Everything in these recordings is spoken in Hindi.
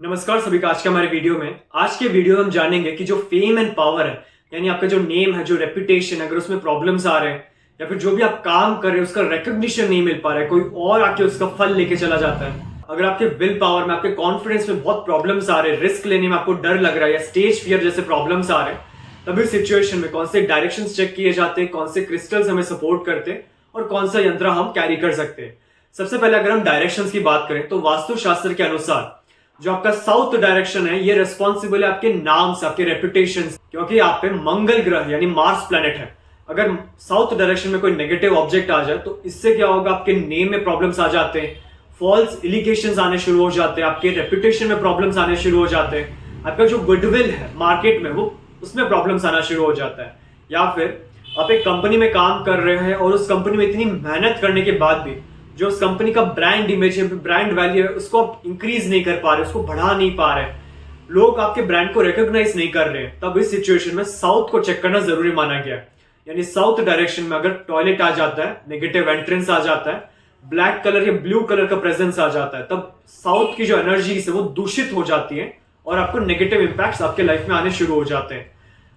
नमस्कार सभी का। आज के हमारे वीडियो में हम जानेंगे कि जो फेम एंड पावर है, यानी आपका जो नेम है, जो रेपुटेशन, अगर उसमें प्रॉब्लम्स आ रहे हैं या फिर जो भी आप काम कर रहे हैं उसका रिकॉग्निशन नहीं मिल पा रहा है, कोई और आके उसका फल लेके चला जाता है, अगर आपके विल पावर में, आपके कॉन्फिडेंस में बहुत प्रॉब्लम्स आ रहे हैं, रिस्क लेने में आपको डर लग रहा है या स्टेज फियर जैसे प्रॉब्लम्स आ रहे हैं, तभी सिचुएशन में कौन से डायरेक्शन चेक किए जाते हैं, कौन से क्रिस्टल्स हमें सपोर्ट करते हैं और कौन सा यंत्र हम कैरी कर सकते हैं। सबसे पहले अगर हम डायरेक्शंस की बात करें तो वास्तुशास्त्र के अनुसार जो आपका साउथ डायरेक्शन है ये रिस्पॉन्सिबल है आपके नाम से, आपके रेपुटेशन से, क्योंकि आप पे मंगल ग्रह यानी मार्स प्लैनेट है। अगर साउथ डायरेक्शन में कोई नेगेटिव ऑब्जेक्ट आ जाए तो इससे क्या होगा, आपके नेम में प्रॉब्लम्स आ जाते हैं, फॉल्स एलिगेशंस आने शुरू हो जाते हैं, आपके रेपुटेशन में प्रॉब्लम्स आने शुरू हो जाते हैं, आपका जो गुडविल है मार्केट में वो उसमें प्रॉब्लम्स आना शुरू हो जाता है। या फिर आप एक कंपनी में काम कर रहे हैं और उस कंपनी में इतनी मेहनत करने के बाद भी जो उस कंपनी का ब्रांड इमेज है, ब्रांड वैल्यू है, उसको आप इंक्रीज नहीं कर पा रहे, उसको बढ़ा नहीं पा रहे, लोग आपके ब्रांड को रिकॉग्नाइज नहीं कर रहे हैं, तब इस सिचुएशन में साउथ को चेक करना जरूरी माना गया। यानी साउथ डायरेक्शन में अगर टॉयलेट आ जाता है, नेगेटिव एंट्रेंस आ जाता है, ब्लैक कलर या ब्लू कलर का प्रेजेंस आ जाता है, तब साउथ की जो एनर्जी है वो दूषित हो जाती है और आपको नेगेटिव इंपैक्ट्स आपके लाइफ में आने शुरू हो जाते हैं।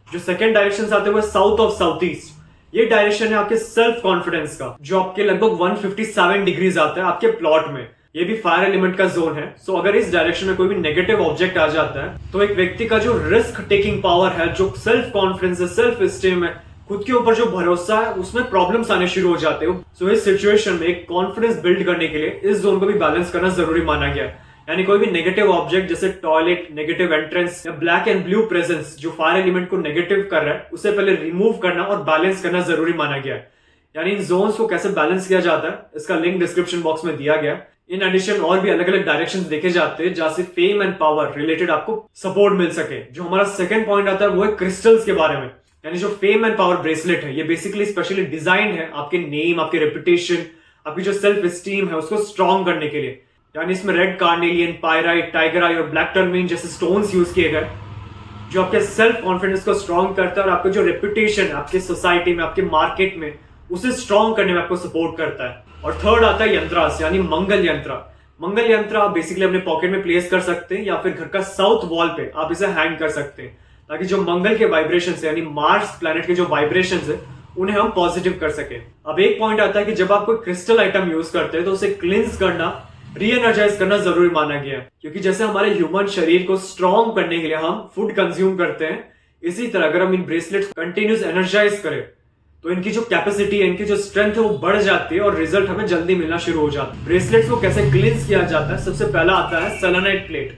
जो सेकंड डायरेक्शन आते हैं वो साउथ ऑफ साउथ ईस्ट। ये डायरेक्शन है आपके सेल्फ कॉन्फिडेंस का, जो आपके लगभग 157 डिग्रीज आता है आपके प्लॉट में। ये भी फायर एलिमेंट का जोन है। सो अगर इस डायरेक्शन में कोई भी नेगेटिव ऑब्जेक्ट आ जाता है तो एक व्यक्ति का जो रिस्क टेकिंग पावर है, जो सेल्फ कॉन्फिडेंस है, सेल्फ स्टीम है, खुद के ऊपर जो भरोसा है, उसमें प्रॉब्लम्स आने शुरू हो जाते हैं। सो इस सिचुएशन में एक कॉन्फिडेंस बिल्ड करने के लिए इस जोन को भी बैलेंस करना जरूरी माना गया। यानी कोई भी नेगेटिव ऑब्जेक्ट जैसे टॉयलेट, नेगेटिव एंट्रेंस या ब्लैक एंड ब्लू प्रेजेंस जो फायर एलिमेंट को नेगेटिव कर रहा है, उसे पहले रिमूव करना और बैलेंस करना जरूरी माना गया है। यानी इन जोन्स को कैसे बैलेंस किया जाता है इसका लिंक डिस्क्रिप्शन बॉक्स में दिया गया। इन एडिशन और भी अलग अलग डायरेक्शंस देखे जाते हैं जहां से फेम एंड पावर रिलेटेड आपको सपोर्ट मिल सके। जो हमारा सेकंड पॉइंट आता है वो है क्रिस्टल्स के बारे में। यानी जो फेम एंड पावर ब्रेसलेट है ये बेसिकली स्पेशली डिजाइन है आपके नेम, आपके रेपुटेशन, आपकी जो सेल्फ स्टीम है उसको स्ट्रॉन्ग करने के लिए। यानी इसमें रेड कार्नेलियन, पायराइट, टाइगर आई और ब्लैक टर्मिन जैसे स्टोन्स यूज किए गए जो आपके सेल्फ कॉन्फिडेंस को स्ट्रॉन्ग करता है और आपका जो रेपुटेशन है आपके सोसाइटी में, आपके मार्केट में, उसे स्ट्रॉन्ग करने में आपको सपोर्ट करता है। और थर्ड आता है यंत्रास यानी मंगल यंत्र। मंगल यंत्र आप बेसिकली अपने पॉकेट में प्लेस कर सकते हैं या फिर घर का साउथ वॉल पे आप इसे हैंग कर सकते हैं, ताकि जो मंगल के वाइब्रेशन है यानी मार्स प्लैनेट के जो वाइब्रेशन है उन्हें हम पॉजिटिव कर सके। अब एक पॉइंट आता है कि जब आप कोई क्रिस्टल आइटम यूज करते हैं तो उसे क्लिंस करना, रीएनर्जाइज करना जरूरी माना गया है। क्योंकि जैसे हमारे ह्यूमन शरीर को स्ट्रॉन्ग करने के लिए हम फूड कंज्यूम करते हैं, इसी तरह अगर हम इन ब्रेसलेट्स कंटिन्यूस एनर्जाइज करें तो इनकी जो कैपेसिटी है, इनकी जो स्ट्रेंथ है वो बढ़ जाती है और रिजल्ट हमें जल्दी मिलना शुरू हो जाता है। ब्रेसलेट्स को कैसे क्लिंस किया जाता है, सबसे पहला आता है सेलेनाइट प्लेट।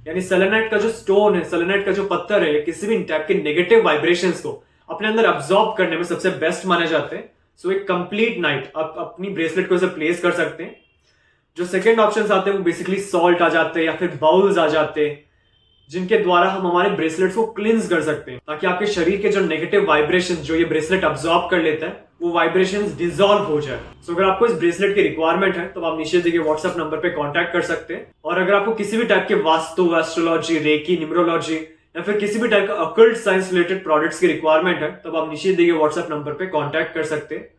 यानी सेलेनाइट का जो स्टोन है, सेलेनाइट का जो पत्थर है, किसी भी टाइप के नेगेटिव वाइब्रेशंस को अपने अंदर अब्सॉर्ब करने में सबसे बेस्ट माने जाते हैं। सो एक कंप्लीट नाइट आप अपनी ब्रेसलेट को प्लेस कर सकते हैं। जो सेकंड ऑप्शंस आते हैं वो बेसिकली सॉल्ट आ जाते हैं या फिर बाउल्स आ जाते हैं, जिनके द्वारा हम हमारे ब्रेसलेट्स को क्लिंस कर सकते हैं, ताकि आपके शरीर के जो नेगेटिव वाइब्रेशंस जो ये ब्रेसलेट अब्सॉर्ब कर लेता है वो वाइब्रेशंस डिसॉल्व हो जाए। सो अगर आपको इस ब्रेसलेट की रिक्वायरमेंट है तो आप नीचे दिए गए व्हाट्सएप नंबर पे कांटेक्ट कर सकते हैं। और अगर आपको किसी भी टाइप के वास्तु, एस्ट्रोलॉजी, रेकी, न्यूमरोलॉजी या फिर किसी भी टाइप का अकल्ट साइंस रिलेटेड प्रोडक्ट्स की रिक्वायरमेंट है तब आप नीचे दिए गए व्हाट्सएप नंबर पे कांटेक्ट कर सकते हैं।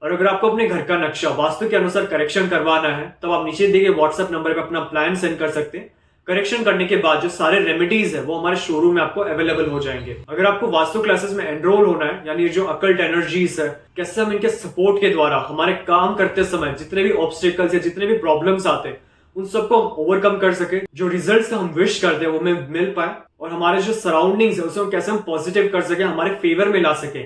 और अगर आपको अपने घर का नक्शा वास्तु के अनुसार करेक्शन करवाना है तब आप नीचे दिए गए व्हाट्सएप नंबर पे अपना प्लान सेंड कर सकते हैं। करेक्शन करने के बाद जो सारे रेमेडीज है वो हमारे शोरूम में आपको अवेलेबल हो जाएंगे। अगर आपको वास्तु क्लासेस में एनरोल होना है, यानी जो अकल्ट एनर्जीज है, कैसे हम इनके सपोर्ट के द्वारा हमारे काम करते समय जितने भी ऑब्स्टिकल्स या जितने भी प्रॉब्लम्स आते हैं उन सबको हम ओवरकम कर सके, जो रिजल्ट्स का हम विश करते हैं वो हमें मिल पाए, और हमारे जो सराउंडिंग्स है उसको कैसे हम पॉजिटिव कर सके, हमारे फेवर में ला सके,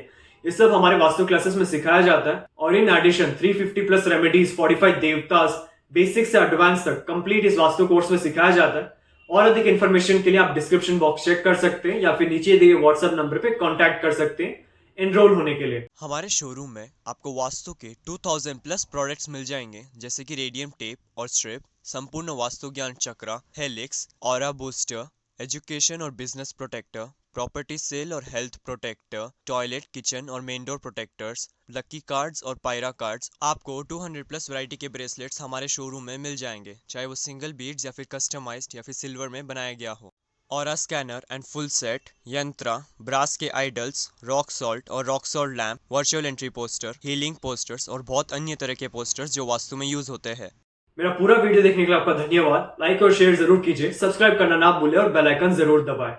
ये सब हमारे वास्तु क्लासेस में सिखाया जाता है। और इन एडिशन 350 प्लस रेमेडीज, 45 देवतास, बेसिक से एडवांस तक कंप्लीट इस वास्तु कोर्स में सिखाया जाता है। और अधिक इंफॉर्मेशन के लिए आप डिस्क्रिप्शन बॉक्स चेक कर सकते हैं या फिर नीचे दिए व्हाट्सएप नंबर पे कांटेक्ट कर सकते हैं एनरोल होने के लिए। हमारे शोरूम में आपको वास्तु के 2000 प्लस प्रोडक्ट्स मिल जाएंगे, जैसे कि रेडियम टेप और स्ट्रिप, संपूर्ण वास्तु ज्ञान चक्रा, हेलिक्स, ऑरा बूस्टर, एजुकेशन और बिजनेस प्रोटेक्टर, प्रॉपर्टी सेल और हेल्थ प्रोटेक्टर, टॉयलेट, किचन और main door protectors, lucky cards और पायरा कार्ड्स। आपको 200 प्लस वैरायटी के ब्रेसलेट्स हमारे शोरूम में मिल जाएंगे, चाहे वो सिंगल बीड्स या फिर कस्टमाइज्ड या फिर सिल्वर में बनाया गया हो। Aura scanner and full set, यंत्रा, ब्रास के आइडल्स, रॉक सॉल्ट और rock salt lamp, virtual entry poster, healing posters और बहुत अन्य तरह के पोस्टर्स जो वास्तु में यूज होते हैं। मेरा पूरा वीडियो देखने के लिए आपका धन्यवाद। लाइक और शेयर जरूर कीजिए, सब्सक्राइब करना ना भूलें और बेल आइकन जरूर दबाएं।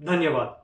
धन्यवाद।